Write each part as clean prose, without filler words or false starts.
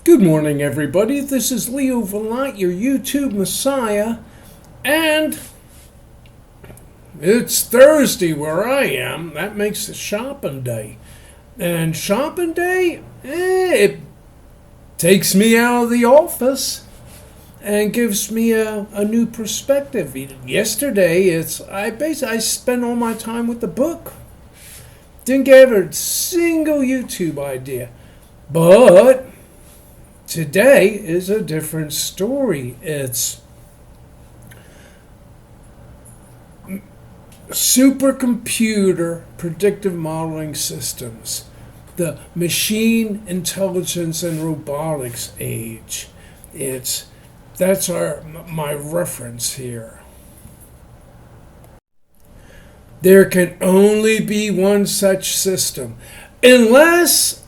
Good morning, everybody. This is Leo Valant, your YouTube Messiah, and it's Thursday where I am. That makes it shopping day. And shopping day, it takes me out of the office and gives me a new perspective. Yesterday, I spent all my time with the book. Didn't get a single YouTube idea. But today is a different story. It's supercomputer predictive modeling systems, the machine intelligence and robotics age. That's my reference here. There can only be one such system, unless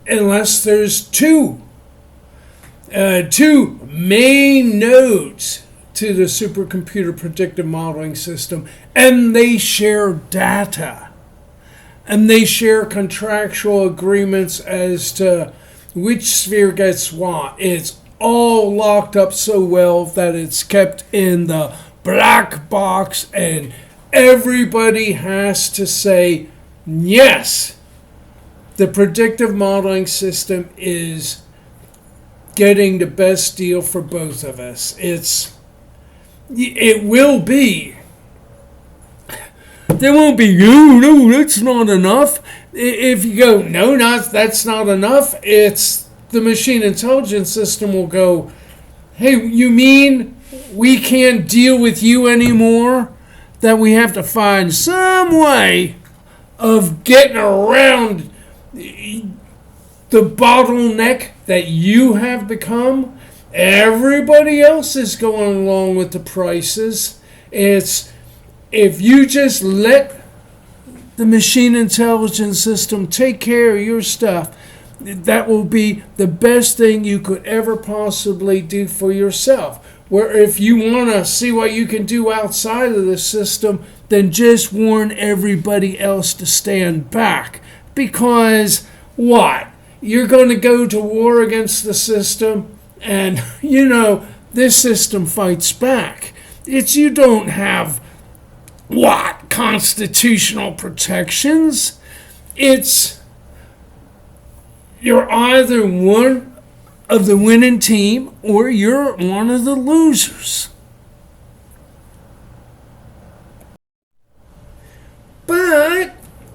there's two main nodes to the supercomputer predictive modeling system, and they share data, and they share contractual agreements as to which sphere gets what. It's all locked up so well that it's kept in the black box, and everybody has to say, yes, the predictive modeling system is getting the best deal for both of us. It will be. There won't be, no, that's not enough. If you go, no, that's not enough, it's the machine intelligence system will go, hey, you mean we can't deal with you anymore? That we have to find some way of getting around the bottleneck that you have become. Everybody else is going along with the prices. It's if you just let the machine intelligence system take care of your stuff, that will be the best thing you could ever possibly do for yourself. Where if you want to see what you can do outside of the system, then just warn everybody else to stand back. Because what? You're going to go to war against the system, and, this system fights back. You don't have, constitutional protections? You're either one of the winning team or you're one of the losers. But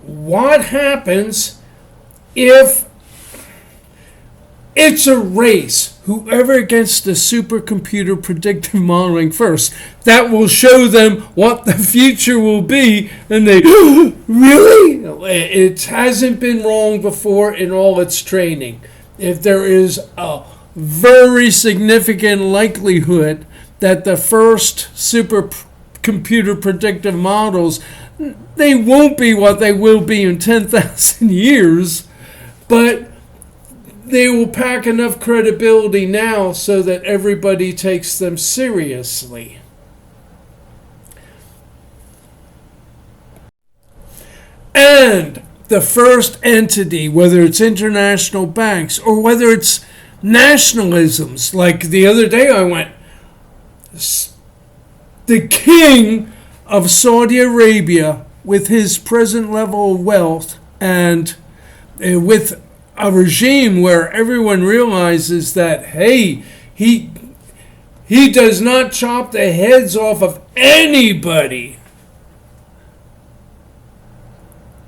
what happens if it's a race? Whoever gets the supercomputer predictive modeling first, that will show them what the future will be, and they, really? It hasn't been wrong before in all its training. If there is a very significant likelihood that the first supercomputer predictive models, they won't be what they will be in 10,000 years, but they will pack enough credibility now so that everybody takes them seriously. And the first entity, whether it's international banks or whether it's nationalisms, like the other day I went, the king of Saudi Arabia, with his present level of wealth and with a regime where everyone realizes that, hey, he does not chop the heads off of anybody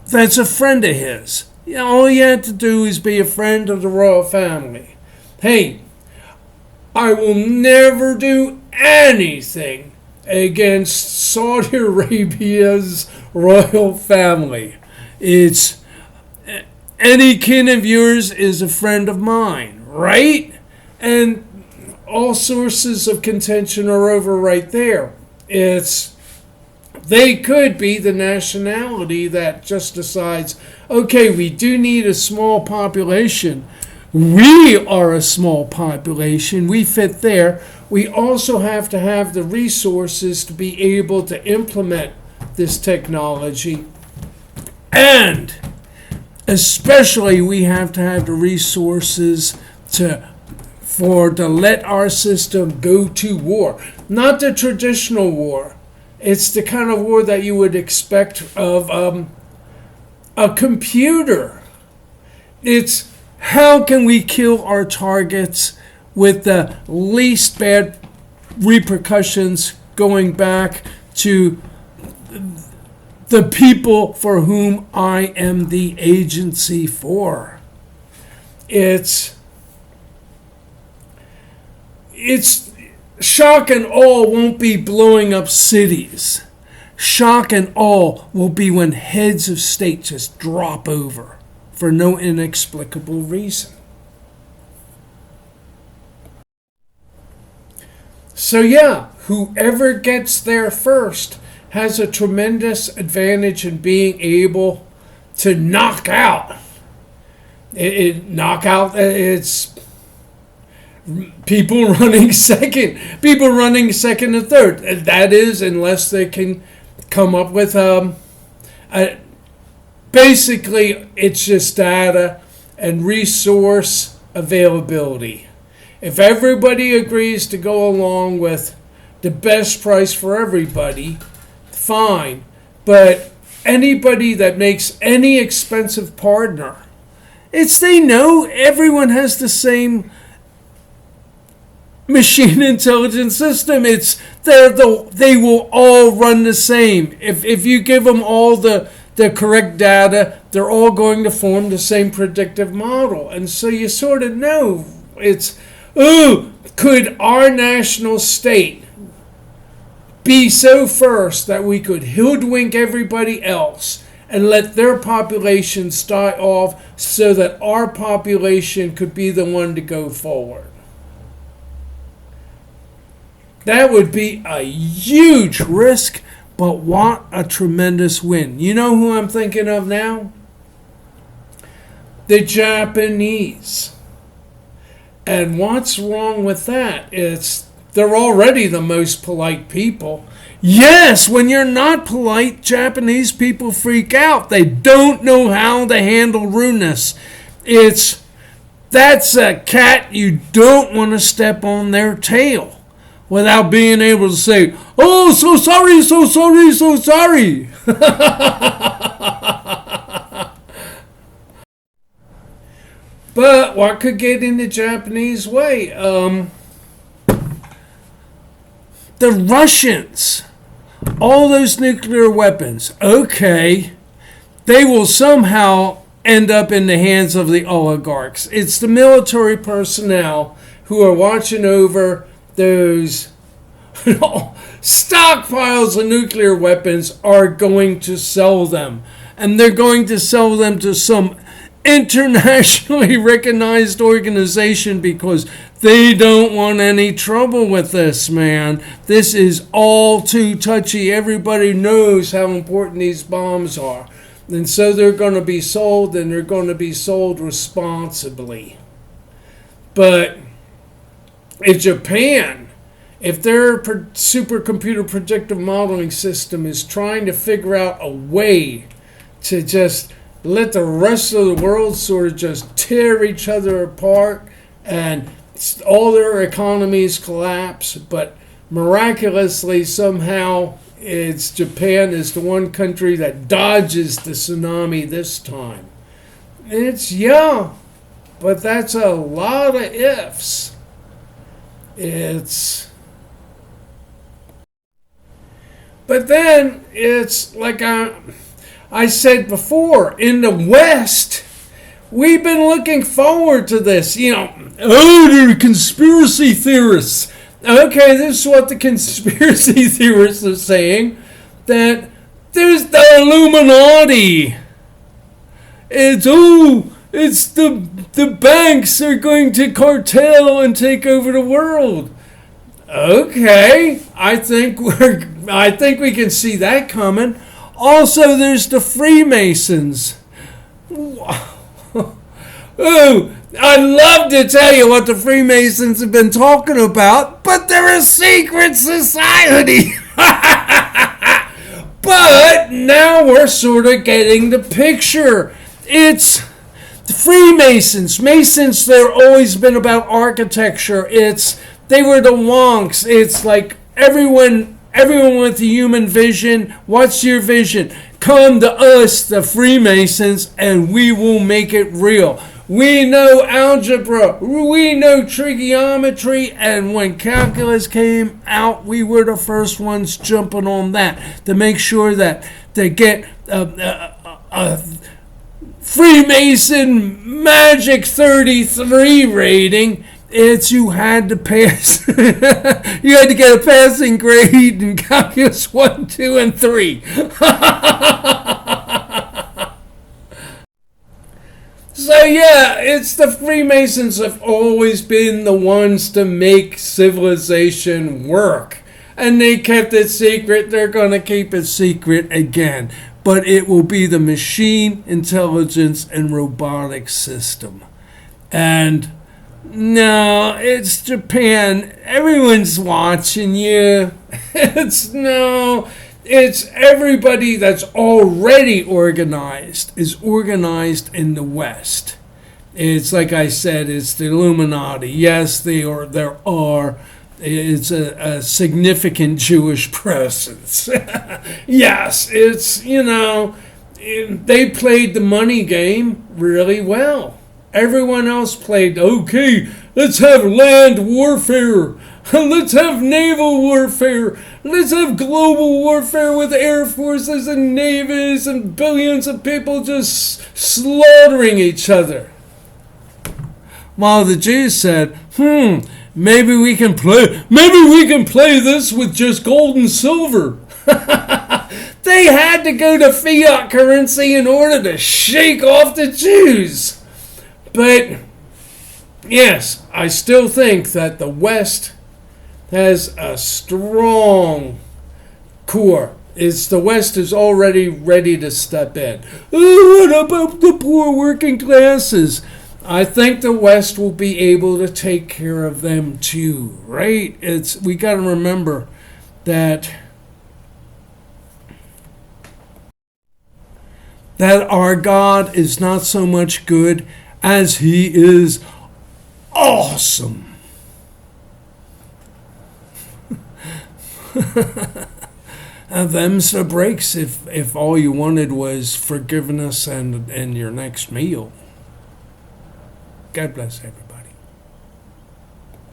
that's a friend of his. All you have to do is be a friend of the royal family. Hey, I will never do anything against Saudi Arabia's royal family. Any kin of yours is a friend of mine, right? And all sources of contention are over right there. They could be the nationality that just decides, okay, we do need a small population. We are a small population. We fit there. We also have to have the resources to be able to implement this technology. And especially we have to have the resources to let our system go to war. Not the traditional war. It's the kind of war that you would expect of a computer. It's how can we kill our targets with the least bad repercussions, going back to the people for whom I am the agency for. It's shock and awe won't be blowing up cities. Shock and awe will be when heads of state just drop over for no inexplicable reason. So yeah, whoever gets there first has a tremendous advantage in being able to knock out. It's people running second and third. That is, unless they can come up with basically it's just data and resource availability. If everybody agrees to go along with the best price for everybody, fine. But anybody that makes any expensive partner, they know everyone has the same machine intelligence system. They will all run the same. If you give them all the correct data, they're all going to form the same predictive model. And so you sort of know could our national state be so first that we could hoodwink everybody else and let their populations die off so that our population could be the one to go forward? That would be a huge risk, but what a tremendous win. You know who I'm thinking of now? The Japanese. And what's wrong with that? They're already the most polite people. Yes, when you're not polite, Japanese people freak out. They don't know how to handle rudeness. That's a cat you don't want to step on their tail without being able to say, "Oh, so sorry, so sorry, so sorry." But what could get in the Japanese way? The Russians. All those nuclear weapons. Okay. They will somehow end up in the hands of the oligarchs. It's the military personnel who are watching over those stockpiles of nuclear weapons are going to sell them. And they're going to sell them to some internationally recognized organization because they don't want any trouble with this, man. This is all too touchy. Everybody knows how important these bombs are. And so they're going to be sold, and they're going to be sold responsibly. But if Japan, if their supercomputer predictive modeling system is trying to figure out a way to just let the rest of the world sort of just tear each other apart and all their economies collapse, but miraculously somehow Japan is the one country that dodges the tsunami this time. But that's a lot of ifs. But then it's like I said before, in the West, we've been looking forward to this. They're conspiracy theorists. Okay, this is what the conspiracy theorists are saying, that there's the Illuminati. It's the banks are going to cartel and take over the world. Okay, I think we can see that coming. Also, there's the Freemasons. I'd love to tell you what the Freemasons have been talking about, but they're a secret society. But now we're sort of getting the picture. The Freemasons, Masons, they've always been about architecture. They were the wonks. It's like everyone with a human vision. What's your vision? Come to us, the Freemasons, and we will make it real. We know algebra, we know trigonometry, and when calculus came out, we were the first ones jumping on that to make sure that they get a Freemason Magic 33 rating. You had to pass. You had to get a passing grade in calculus 1, 2, and 3. So yeah, it's the Freemasons have always been the ones to make civilization work. And they kept it secret. They're going to keep it secret again. But it will be the machine intelligence and robotics system. And no, it's Japan. Everyone's watching you. It's everybody that's already organized is organized in the West. It's like I said, it's the Illuminati. Yes, there are. It's a significant Jewish presence. Yes, they played the money game really well. Everyone else played, okay, let's have land warfare. Let's have naval warfare. Let's have global warfare with air forces and navies and billions of people just slaughtering each other. While the Jews said, maybe we can play this with just gold and silver. They had to go to fiat currency in order to shake off the Jews. But yes, I still think that the West has a strong core. The West is already ready to step in. Oh, what about the poor working classes? I think the West will be able to take care of them too, right? We got to remember that our God is not so much good as he is awesome. And them's the breaks if all you wanted was forgiveness and your next meal. God bless everybody.